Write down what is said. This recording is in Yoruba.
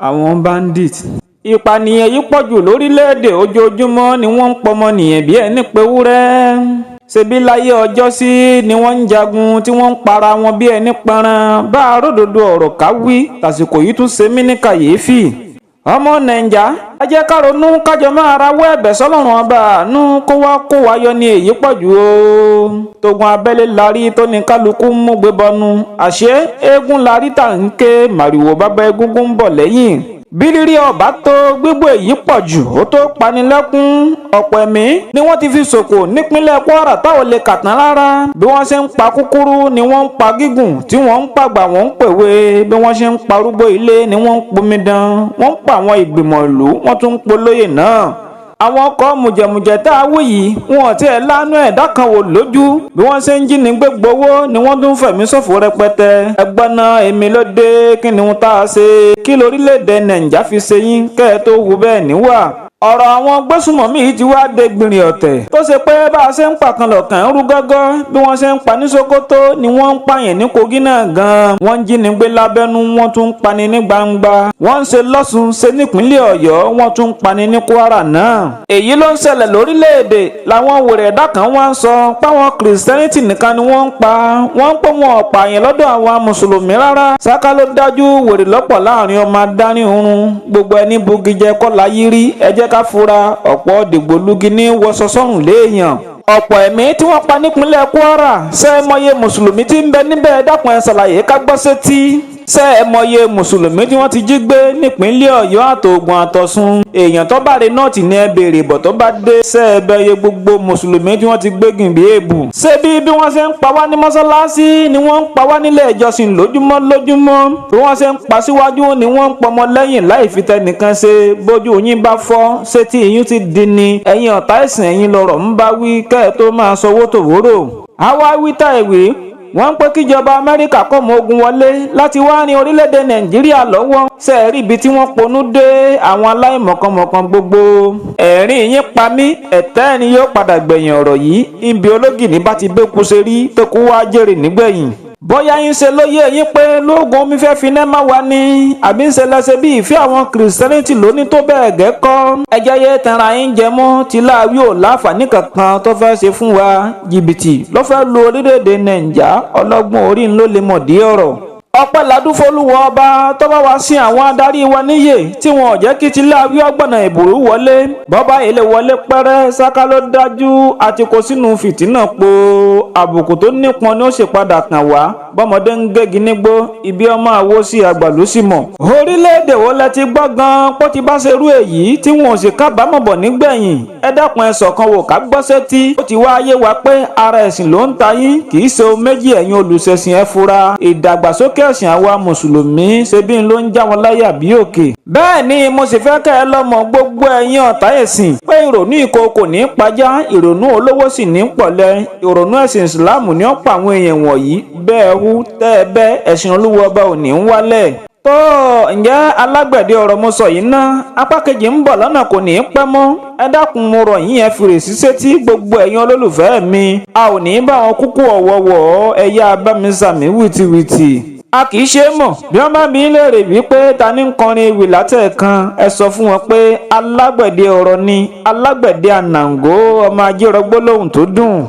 àwọn bandit. ìpànìyàn yìí pọ̀jù lórílẹ̀‐èdè, ojoojúmọ́ ni wọ́n ń pọmọnìyàn bí ẹni pewúrẹ́. ṣebí láyé ọjọ́sí ni wọ́n ń jagun tí wọ́n ń para wọn bí ẹni pẹran. bá a ródòdó ọ̀rọ̀ ká wí, tàsìkò yìí tún ṣe mí ní kàyéfì. ọmọ nàìjà ẹ jẹ́ ká ronú kájọ máa rawọ́ ẹ̀bẹ̀ sọ́lọ́run ọba àánú kó wá kó wa yọ ní èyí pọ̀jù o. tógun abẹ́lé larí tó ní kálukú ń mú gbé bọnu, àṣé eégún larí tà ń ké màrìwò bàbá egúngún ń bọ̀ lẹ́yìn. bírírí ọba tó gbígbó èyí pọ̀ jù ó tó panilẹ́kún. ọ̀pọ̀ ẹ̀mí ni wọ́n ti fi ṣòkò nípínlẹ̀ Kwara táwọn lè kà tán rárá. bí wọ́n ṣe ń pa kúkúrú ni wọ́n ń pa gígùn, tí wọ́n ń pàgbà wọ́n ń pèwe. bí wọ́n ṣe ń parúgbó ilé ni wọ́n ń pomidan. wọ́n ń pa àwọn ìgbìmọ̀ ìlú, wọ́n tún ń polóyè náà. àwọn ọkọ̀ mùjẹ̀mùjẹ̀ tá a wí yìí wọn ò tiẹ̀ lánú ẹ̀dá kan wò lójú. bí wọ́n ṣe ń jí ní gbégbówó ni wọ́n tún fẹ̀mí ṣòfò rẹpẹtẹ. ẹgbọ́n náà èmi ló dé, kí ni wọ́n tá a ṣe? kí lórílẹ̀‐èdè nàìjà fi ṣe yín kẹ́ ẹ tó wù bẹ́ẹ̀ níwà? ọ̀rọ̀ àwọn gbésùmọ̀mí yìí ti wá dé gbìnrín ọ̀tẹ̀ tó ṣe pé bá a ṣe ń pàkan lọ̀kàn ń rú gọ́gọ́. bí wọ́n ṣe ń pa ní Sokoto ni wọ́n ń pààyàn ní Kogi náà gan-an. wọ́n ń jíni gbé lábẹ́nú, wọ́n tún ń pani ní gbangba. wọ́n ń ṣe lọ́sùn, ṣe nípínlẹ̀ Ọ̀yọ́, wọ́n tún ń pani ní Kwara náà. èyí ló ń ṣẹlẹ̀ lórílẹ̀‐èdè làwọn wèrè ẹ̀dá kan wá ń sọ páwọn kìrìsìtẹ́nìtì nìkan ni wọ́n ń pa. wọ́n ń pè wọn ọ̀pààyàn lọ́dọ̀ àwọn mùsùlùmí rárá. ṣáká ló dájú wèrè lọ́pọ̀ láàrin ọmọ adarí oorun. gbogbo ẹni bugijẹ kọ́lá yí rí, ẹ jẹ́ ká fura. ọ̀pọ̀ dìgbòlugi ní wọṣọ sọ́run léèyàn. ọ̀pọ̀ ẹ̀mí tí wọ́n pa nípínlẹ̀ Kwara, ṣé ẹ mọye mùsùlùmí tí ń bẹ níbẹ̀? dákun ẹ ṣàlàyé ká gbọ́ sétí. ṣé ẹ mọye mùsùlùmí tí wọ́n ti jí gbé nípínlẹ̀ Ọ̀yọ́ àtògùn àtọ̀ṣun? èèyàn tó bá rí nọ́ọ̀tì ní ẹ béèrè bọ̀ tó bá dé. ṣé ẹ bẹyẹ gbogbo mùsùlùmí tí wọ́n ti gbégìn bí èèbù? ṣé bí wọ́n ṣe ń pa wá ní mọ́sálásí ni wọ́n ń pa wá nílé ìjọsìn lójúmọ́ bí wọ́n ṣe ń pa síwájú ni wọ́n ń pọmọ lẹ́yìn láì fi tẹnìkan ṣe. bójú yín bá fọ́, ṣé tí yín ti di ni? ẹ̀yin ọ̀tá ẹ̀sìn ẹ̀yin lọ̀rọ̀ ń bá wí kẹ́ ẹ tó máa sọwọ́ tòwórò. àwa wí tá ìwé wọ́n ń pé kíjọba Amẹ́ríkà kó mọ ogun wọlé láti wá rin orílẹ̀-èdè Nàìjíríà lọ́wọ́. ṣé ẹ rí ibi tí wọ́n ponú dé àwọn aláìmọ̀kànmọ̀kàn gbogbo? ẹ̀rín yín pa mí, ẹ̀tẹ́ ni yóò padà gbẹ̀yìn ọ̀rọ̀ yìí. ibi ológìní bá ti bẹ́kú ṣe rí tó kú wá jèrè nígbẹ̀yìn. bóyá yín ṣe lóye yín pé lóògùn omi fẹ́ fi iná máa wá ní, àbí ń ṣe lẹ́sẹ̀ bí ìfẹ́ àwọn kìrìsìtẹ́nìtì lóní tó bẹ́ẹ̀ gẹ́kọ́. ẹjẹ́ yé tanra yín jẹ mọ́ tí láàwí ò láǹfààní kankan tó fẹ́ ṣe fún wa. jìbìtì ló fẹ́ lu orílẹ̀-èdè nàìjà, ọlọ́gbọ́n orí ń ló lè mọ̀ dí ọ̀rọ̀. ọpẹ́ ládùúfọ́lùwọ̀ ọba tó bá wá sí àwọn adarí wa níyè tí wọn ò jẹ́ kí ti láàwí ọgbọ̀nà ìbùrú wọlé. bọ́bá ilé wọlé pẹ́rẹ́ ṣáká ló dájú àti kó sínú fìtínà po. àbùkù tó nípọn ni ó ṣe padà kàn wá. bọ́mọdé ń gégi nígbó, ibi ọmọ àwo sí àgbà ló sì mọ̀. orílẹ̀-èdè wo lẹ ti gbọ́ gan-an pọ́ ti bá ṣerú èyí tí wọn ò sì kábàámọ̀ bọ̀ nígbẹ̀yìn? ẹ dákun ẹ ṣọ̀kan wò ká gbọ́ sétí. ó ti wá ayé wa pé ara ẹ̀sìn ló ń ta yín, kì í ṣe o méjì ẹ̀yin olùṣẹ̀sìn ẹ fura. ìdàgbàsókè ẹ̀sìn àwa mùsùlùmí ṣe bí n ló ń já wọn láyà bí òkè. bẹ́ẹ̀ ni mo sì fẹ́ kẹ́ ẹ lọ́mọ gbogbo ẹ̀yin ọ̀tá ẹ̀sìn pé ìrònú ìkookò ní pajá, ìrònú olówó sì ní pọ̀lẹ́. ìrònú ẹ̀sìn ìsìláàmù ní ọ̀pọ̀ àwọn èèyàn wọ̀nyí bẹ́ẹ̀ hu tẹ́ ẹ bẹ́ ẹ̀sìn olúwa ọba ò ní ń wálẹ̀. tó ǹjẹ́ alágbẹ̀dẹ ọ̀rọ̀ mo sọ yìí ná, apá kejì ń bọ̀ lọ́nà kò ní í pẹ́ mọ́. ẹ dákun mo rọ̀ yín ẹ fèrè sí sétí gbogbo ẹ̀yin olólùfẹ́ mi. a ò ní bá wọn kúkú ọ̀wọ̀wọ̀ ẹ̀yà abámisàmì wìtìwìtì. a kì í ṣe é mọ̀ bí wọ́n bá bí léèrè wípé ta ní ń kọrin ewì látẹ̀ẹ̀kan, ẹ sọ fún wọn pé alágbẹ̀dẹ ọ̀rọ̀ ni, alágbẹ̀dẹ ànàngó ọmọ ajé rọgbó lóhùn tó dùn.